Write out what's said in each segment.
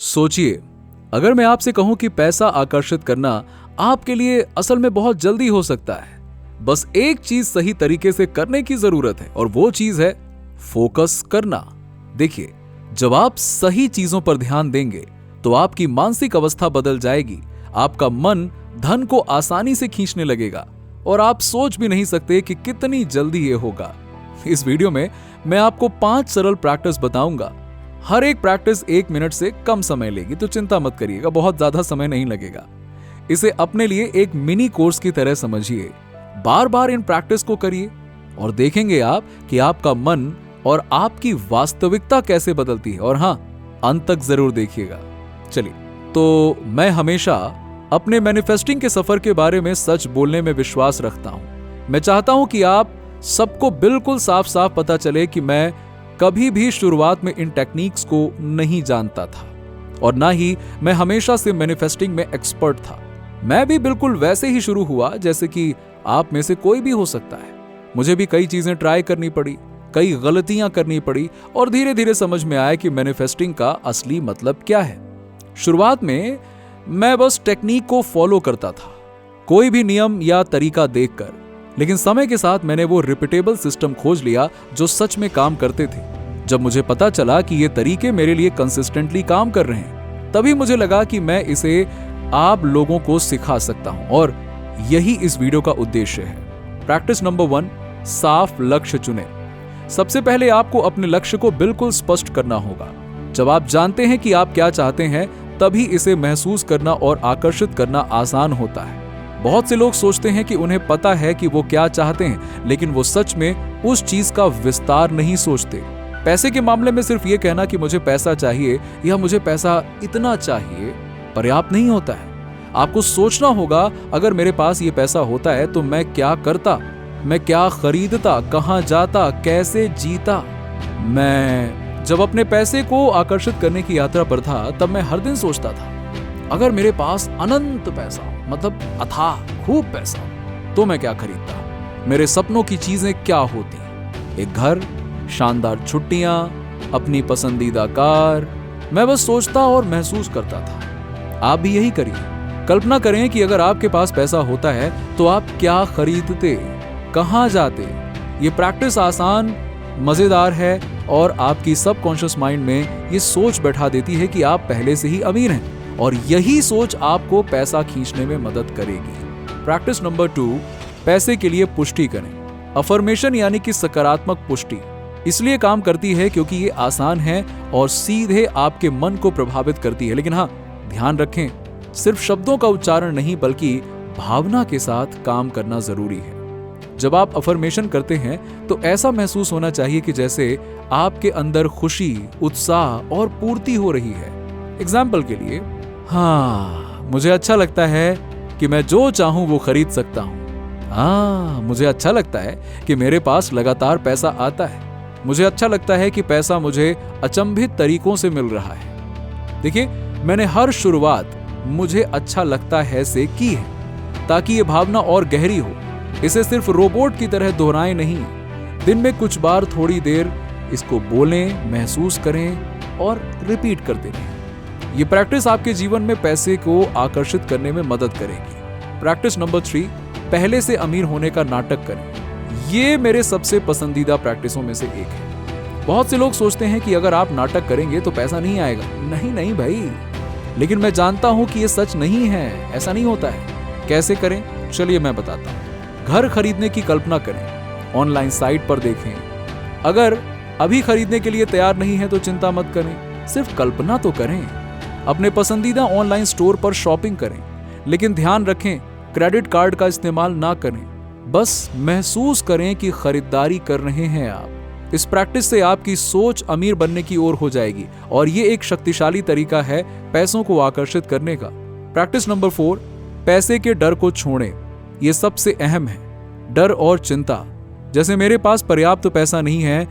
सोचिए, अगर मैं आपसे कहूं कि पैसा आकर्षित करना आपके लिए असल में बहुत जल्दी हो सकता है। बस एक चीज सही तरीके से करने की जरूरत है और वो चीज है फोकस करना। देखिए, जब आप सही चीजों पर ध्यान देंगे तो आपकी मानसिक अवस्था बदल जाएगी। आपका मन धन को आसानी से खींचने लगेगा और आप सोच भी नहीं सकते कि कितनी जल्दी ये होगा। इस वीडियो में मैं आपको 5 सरल प्रैक्टिस बताऊंगा। हर एक प्रैक्टिस 1 मिनट से कम समय लेगी, तो चिंता मत करिएगा, बहुत ज्यादा समय नहीं लगेगा। इसे अपने लिए एक मिनी कोर्स की तरह समझिए। बार बार इन प्रैक्टिस को करिए और देखेंगे आप कि आपका मन और आपकी वास्तविकता कैसे बदलती है। और हां, अंत तक जरूर देखिएगा। चलिए, तो मैं हमेशा अपने मैनिफेस्टिंग के सफर के बारे में सच बोलने में विश्वास रखता हूं। मैं चाहता हूं कि आप सबको बिल्कुल साफ साफ पता चले कि मैं कभी भी शुरुआत में इन टेक्निक्स को नहीं जानता था और ना ही मैं हमेशा से मैनिफेस्टिंग में एक्सपर्ट था। मैं भी बिल्कुल वैसे ही शुरू हुआ जैसे कि आप में से कोई भी हो सकता है। मुझे भी कई चीजें ट्राई करनी पड़ी, कई गलतियां करनी पड़ी और धीरे धीरे समझ में आया कि मैनिफेस्टिंग का असली मतलब क्या है। शुरुआत में मैं बस टेक्निक को फॉलो करता था, कोई भी नियम या तरीका देखकर। लेकिन समय के साथ मैंने वो रिपीटेबल सिस्टम खोज लिया जो सच में काम करते थे। जब मुझे पता चला कि ये तरीके मेरे लिए कंसिस्टेंटली काम कर रहे हैं, तभी मुझे लगा कि मैं इसे आप लोगों को सिखा सकता हूं और यही इस वीडियो का उद्देश्य है। प्रैक्टिस नंबर 1, साफ लक्ष्य चुनें। सबसे पहले आपको अपने लक्ष्य को बिल्कुल स्पष्ट करना होगा। जब आप जानते हैं कि आप क्या चाहते हैं, तभी इसे महसूस करना और आकर्षित करना आसान होता है। बहुत से लोग सोचते हैं कि उन्हें पता है कि वो क्या चाहते हैं, लेकिन वो सच में उस चीज का विस्तार नहीं सोचते। पैसे के मामले में सिर्फ ये कहना कि मुझे पैसा चाहिए या मुझे पैसा इतना चाहिए पर्याप्त नहीं होता है। आपको सोचना होगा, अगर मेरे पास ये पैसा होता है तो मैं क्या करता, मैं क्या खरीदता, कहां जाता, कैसे जीता। मैं जब अपने पैसे को आकर्षित करने की यात्रा पर था, तब मैं हर दिन सोचता था, अगर मेरे पास अनंत पैसा हो, मतलब अथाह खूब पैसा हो, तो मैं क्या खरीदता, मेरे सपनों की चीजें क्या होती, एक घर, शानदार छुट्टियां, अपनी पसंदीदा कार। मैं बस सोचता और महसूस करता था। आप भी यही करिए। कल्पना करें कि अगर आपके पास पैसा होता है तो आप क्या खरीदते, कहां जाते। ये प्रैक्टिस आसान, मजेदार है और आपकी सबकॉन्शियस माइंड में ये सोच बैठा देती है कि आप पहले से ही अमीर हैं और यही सोच आपको पैसा खींचने में मदद करेगी। प्रैक्टिस नंबर 2, पैसे के लिए पुष्टि करें। अफर्मेशन यानी कि सकारात्मक पुष्टि इसलिए काम करती है क्योंकि ये आसान है और सीधे आपके मन को प्रभावित करती है। लेकिन हाँ, ध्यान रखें, सिर्फ शब्दों का उच्चारण नहीं बल्कि भावना के साथ काम करना जरूरी है। जब आप अफर्मेशन करते हैं तो ऐसा महसूस होना चाहिए कि जैसे आपके अंदर खुशी, उत्साह और पूर्ति हो रही है। एग्जाम्पल के लिए, हाँ, मुझे अच्छा लगता है कि मैं जो चाहूं वो खरीद सकता हूं। हाँ, मुझे अच्छा लगता है कि मेरे पास लगातार पैसा आता है। मुझे अच्छा लगता है कि पैसा मुझे अचंभित तरीकों से मिल रहा है। देखिए, मैंने हर शुरुआत मुझे अच्छा लगता है से की है ताकि ये भावना और गहरी हो। इसे सिर्फ रोबोट की तरह दोहराएं नहीं, दिन में कुछ बार थोड़ी देर इसको बोलें, महसूस करें और रिपीट करते रहें। ये प्रैक्टिस आपके जीवन में पैसे को आकर्षित करने में मदद करेगी। प्रैक्टिस नंबर 3, पहले से अमीर होने का नाटक करें। ये मेरे सबसे पसंदीदा प्रैक्टिसों में से एक है। बहुत से लोग सोचते हैं कि अगर आप नाटक करेंगे तो पैसा नहीं आएगा। नहीं नहीं भाई, लेकिन मैं जानता हूं कि ये सच नहीं है, ऐसा नहीं होता है। कैसे करें, चलिए मैं बताता हूं। घर खरीदने की कल्पना करें, ऑनलाइन साइट पर देखें। अगर अभी खरीदने के लिए तैयार नहीं है तो चिंता मत करें, सिर्फ कल्पना तो करें। अपने पसंदीदा ऑनलाइन स्टोर पर शॉपिंग करें, लेकिन ध्यान रखें, क्रेडिट कार्ड का इस्तेमाल ना करें। बस महसूस करें कि खरीदारी कर रहे हैं आप। इस प्रैक्टिस से आपकी सोच अमीर बनने की ओर हो जाएगी और ये एक शक्तिशाली तरीका है पैसों को आकर्षित करने का। प्रैक्टिस नंबर 4, पैसे के डर को छोड़ें। ये सबसे अहम है। डर और चिंता, जैसे मेरे पास पर्याप्त पैसा नहीं है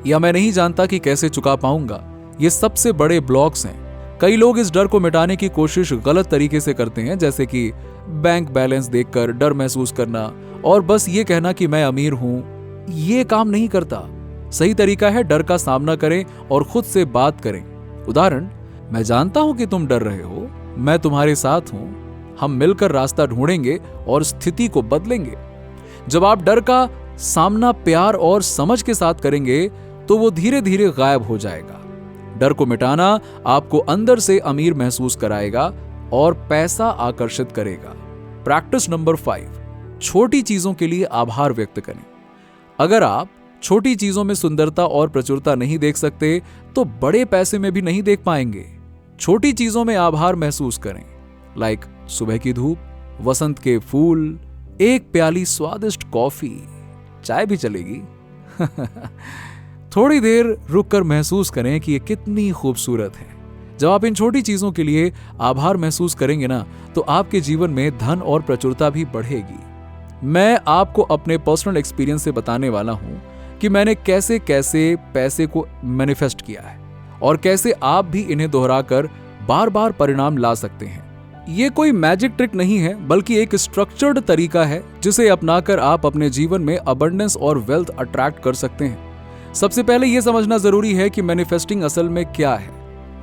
या मैं नहीं जानता कि कैसे चुका पाऊंगा, ये सबसे बड़े ब्लॉक्स हैं। कई लोग इस डर को मिटाने की कोशिश गलत तरीके से करते हैं, जैसे कि बैंक बैलेंस देखकर डर महसूस करना और बस ये कहना कि मैं अमीर हूं। ये काम नहीं करता। सही तरीका है डर का सामना करें और खुद से बात करें। उदाहरण, मैं जानता हूं कि तुम डर रहे हो, मैं तुम्हारे साथ हूं, हम मिलकर रास्ता ढूंढेंगे और स्थिति को बदलेंगे। जब आप डर का सामना प्यार और समझ के साथ करेंगे तो वो धीरे धीरे गायब हो जाएगा। डर को मिटाना आपको अंदर से अमीर महसूस कराएगा और पैसा आकर्षित करेगा। प्रैक्टिस नंबर 5, छोटी चीजों के लिए आभार व्यक्त करें। अगर आप छोटी चीजों में सुंदरता और प्रचुरता नहीं देख सकते तो बड़े पैसे में भी नहीं देख पाएंगे। छोटी चीजों में आभार महसूस करें, लाइक सुबह की धूप, वसंत के फूल, एक प्याली स्वादिष्ट कॉफी, चाय भी चलेगी। थोड़ी देर रुककर महसूस करें कि ये कितनी खूबसूरत है। जब आप इन छोटी चीजों के लिए आभार महसूस करेंगे ना, तो आपके जीवन में धन और प्रचुरता भी बढ़ेगी। मैं आपको अपने पर्सनल एक्सपीरियंस से बताने वाला हूं कि मैंने कैसे कैसे पैसे को मैनिफेस्ट किया है और कैसे आप भी इन्हें दोहराकर बार बार परिणाम ला सकते हैं। ये कोई मैजिक ट्रिक नहीं है, बल्कि एक स्ट्रक्चर्ड तरीका है जिसे अपनाकर आप अपने जीवन में अबंडेंस और वेल्थ अट्रैक्ट कर सकते हैं। सबसे पहले यह समझना जरूरी है कि मैनिफेस्टिंग असल में क्या है।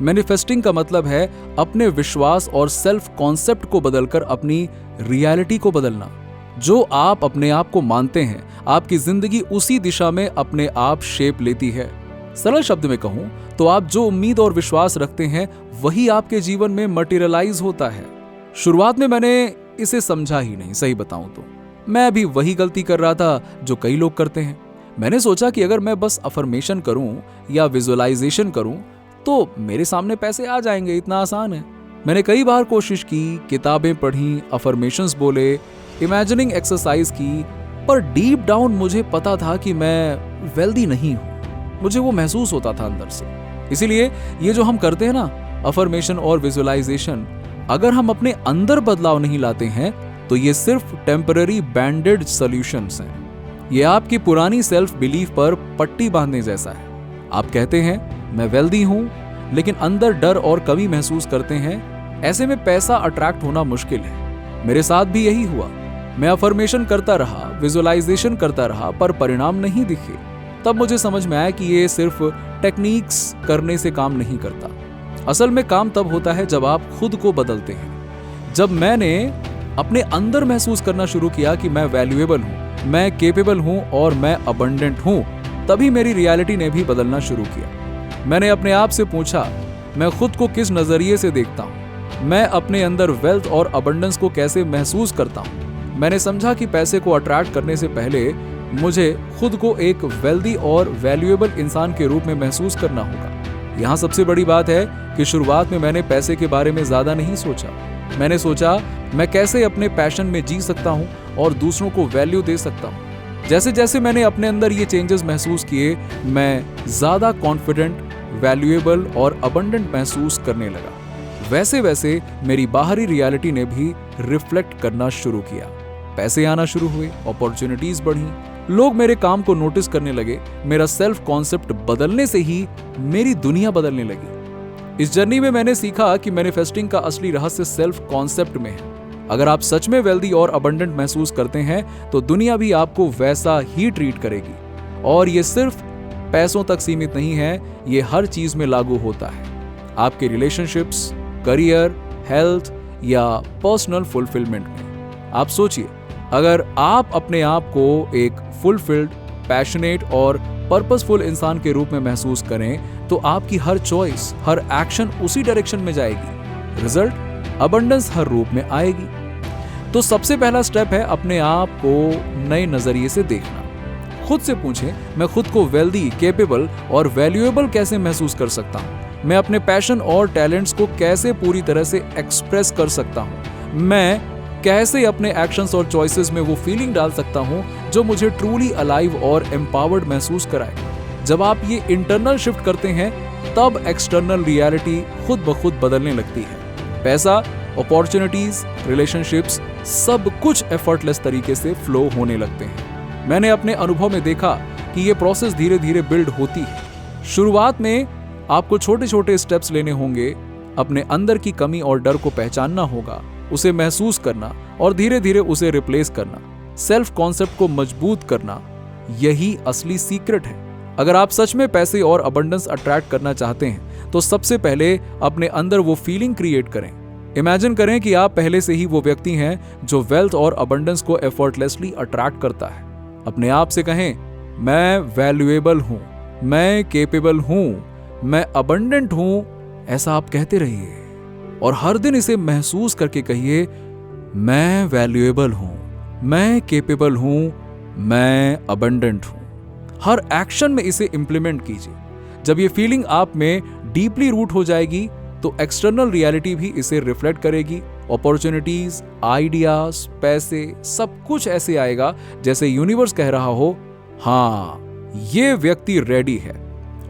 मैनिफेस्टिंग का मतलब है अपने विश्वास और सेल्फ कॉन्सेप्ट को बदलकर अपनी रियलिटी को बदलना। जो आप अपने आप को मानते हैं, आपकी जिंदगी उसी दिशा में अपने आप शेप लेती है। सरल शब्द में कहूं तो आप जो उम्मीद और विश्वास रखते हैं वही आपके जीवन में मटेरियलाइज होता है। शुरुआत में मैंने इसे समझा ही नहीं, सही बताऊं तो मैं भी वही गलती कर रहा था जो कई लोग करते हैं। मैंने सोचा कि अगर मैं बस अफर्मेशन करूं या विजुअलाइजेशन करूं तो मेरे सामने पैसे आ जाएंगे, इतना आसान है। मैंने कई बार कोशिश की, किताबें पढ़ी, अफर्मेशंस बोले, इमेजिनिंग एक्सरसाइज की, पर डीप डाउन मुझे पता था कि मैं वेल्दी नहीं हूं। मुझे वो महसूस होता था अंदर से। इसीलिए ये जो हम करते हैं ना, अफर्मेशन और विजुअलाइजेशन, अगर हम अपने अंदर बदलाव नहीं लाते हैं तो ये सिर्फ टेम्पररी बैंडेड सॉल्यूशंस हैं। ये आपकी पुरानी सेल्फ बिलीफ पर पट्टी बांधने जैसा है। आप कहते हैं मैं वेल्दी हूं, लेकिन अंदर डर और कमी महसूस करते हैं। ऐसे में पैसा अट्रैक्ट होना मुश्किल है। मेरे साथ भी यही हुआ। मैं अफर्मेशन करता रहा, विजुअलाइजेशन करता रहा, पर परिणाम नहीं दिखे। तब मुझे समझ में आया कि ये सिर्फ टेक्निक्स करने से काम नहीं करता। असल में काम तब होता है जब आप खुद को बदलते हैं। जब मैंने अपने अंदर महसूस करना शुरू किया कि मैं वैल्यूएबल हूं, मैं केपेबल हूं और मैं अबंडेंट हूं, तभी मेरी रियलिटी ने भी बदलना शुरू किया। मैंने अपने आप से पूछा, मैं खुद को किस नजरिए से देखता हूं? मैं अपने अंदर वेल्थ और अबंडेंस को कैसे महसूस करता हूं? मैंने समझा कि पैसे को अट्रैक्ट करने से पहले मुझे खुद को एक वेल्दी और वैल्यूएबल इंसान के रूप में महसूस करना होगा। यहाँ सबसे बड़ी बात है कि शुरुआत में मैंने पैसे के बारे में ज्यादा नहीं सोचा। मैंने सोचा मैं कैसे अपने पैशन में जी सकता हूँ और दूसरों को वैल्यू दे सकता हूँ। जैसे जैसे मैंने अपने अंदर ये चेंजेस महसूस किए, मैं ज्यादा कॉन्फिडेंट, वैल्यूएबल और अबंडेंट महसूस करने लगा। वैसे वैसे मेरी बाहरी रियलिटी ने भी रिफ्लेक्ट करना शुरू किया। पैसे आना शुरू हुए, अपॉर्चुनिटीज बढ़ी, लोग मेरे काम को नोटिस करने लगे। मेरा सेल्फ कॉन्सेप्ट बदलने से ही मेरी दुनिया बदलने लगी। इस जर्नी में मैंने सीखा कि मैनिफेस्टिंग का असली रहस्य सेल्फ कॉन्सेप्ट में है। अगर आप सच में वेल्दी और अबंडेंट महसूस करते हैं तो दुनिया भी आपको वैसा ही ट्रीट करेगी। और ये सिर्फ पैसों तक सीमित नहीं है, ये हर चीज में लागू होता है। आपके रिलेशनशिप्स, करियर, हेल्थ या पर्सनल फुलफिलमेंट में। आप सोचिए, अगर आप अपने आप को एक फुलफिल्ड, पैशनेट और पर्पसफुल इंसान के रूप में महसूस करें तो आपकी हर चॉइस, हर एक्शन उसी डायरेक्शन में जाएगी। रिजल्ट अबंडेंस हर रूप में आएगी। तो सबसे पहला स्टेप है अपने आप को नए नजरिए से देखना। खुद से पूछें, मैं खुद को वेल्दी, केपेबल और वैल्यूएबल कैसे महसूस कर सकता हूँ? मैं अपने पैशन और टैलेंट्स को कैसे पूरी तरह से एक्सप्रेस कर सकता हूँ? मैं कैसे अपने एक्शंस और चॉइसेस में वो फीलिंग डाल सकता हूँ जो मुझे ट्रूली अलाइव और एम्पावर्ड महसूस कराए? जब आप ये इंटरनल शिफ्ट करते हैं तब एक्सटर्नल रियलिटी खुद ब खुद बदलने लगती है। पैसा, अपॉर्चुनिटीज, रिलेशनशिप्स, सब कुछ एफर्टलेस तरीके से फ्लो होने लगते हैं। मैंने अपने अनुभव में देखा कि ये प्रोसेस धीरे धीरे बिल्ड होती है। शुरुआत में आपको छोटे छोटे स्टेप्स लेने होंगे। अपने अंदर की कमी और डर को पहचानना होगा, उसे महसूस करना और धीरे धीरे उसे रिप्लेस करना। सेल्फ कॉन्सेप्ट को मजबूत करना, यही असली सीक्रेट है। अगर आप सच में पैसे और अबंडेंस अट्रैक्ट करना चाहते हैं तो सबसे पहले अपने अंदर वो फीलिंग क्रिएट करें। इमेजिन करें कि आप पहले से ही वो व्यक्ति हैं जो वेल्थ और अबंडेंस को एफर्टलेसली अट्रैक्ट करता है। अपने आप से कहें, मैं वैल्यूएबल हूं, मैं केपेबल हूं, मैं अबंडेंट हूं। ऐसा आप कहते रहिए और हर दिन इसे महसूस करके कहिए, मैं वैल्यूएबल हूं, मैं केपेबल हूं, मैं अबंडेंट हूं। हर एक्शन में इसे इंप्लीमेंट कीजिए। जब ये फीलिंग आप में डीपली रूट हो जाएगी तो एक्सटर्नल रियलिटी भी इसे रिफ्लेक्ट करेगी। अपॉर्चुनिटीज, आइडियाज, पैसे, सब कुछ ऐसे आएगा जैसे यूनिवर्स कह रहा हो, हाँ ये व्यक्ति रेडी है।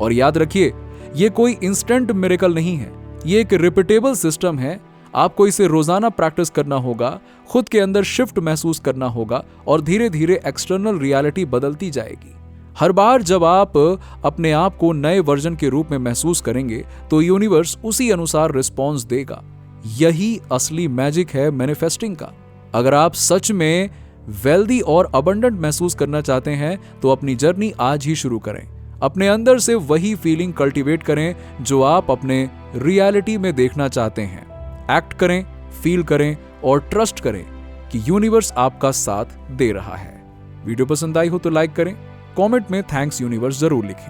और याद रखिए, ये कोई इंस्टेंट मिरेकल नहीं है, ये एक रिपीटेबल सिस्टम है। आपको इसे रोजाना प्रैक्टिस करना होगा, खुद के अंदर शिफ्ट महसूस करना होगा और धीरे धीरे एक्सटर्नल रियलिटी बदलती जाएगी। हर बार जब आप अपने आप को नए वर्जन के रूप में महसूस करेंगे तो यूनिवर्स उसी अनुसार रिस्पॉन्स देगा। यही असली मैजिक है मैनिफेस्टिंग का। अगर आप सच में वेल्दी और अबंडेंट महसूस करना चाहते हैं तो अपनी जर्नी आज ही शुरू करें। अपने अंदर से वही फीलिंग कल्टीवेट करें जो आप अपने रियलिटी में देखना चाहते हैं। एक्ट करें, फील करें और ट्रस्ट करें कि यूनिवर्स आपका साथ दे रहा है। वीडियो पसंद आई हो तो लाइक करें, कमेंट में थैंक्स यूनिवर्स जरूर लिखें।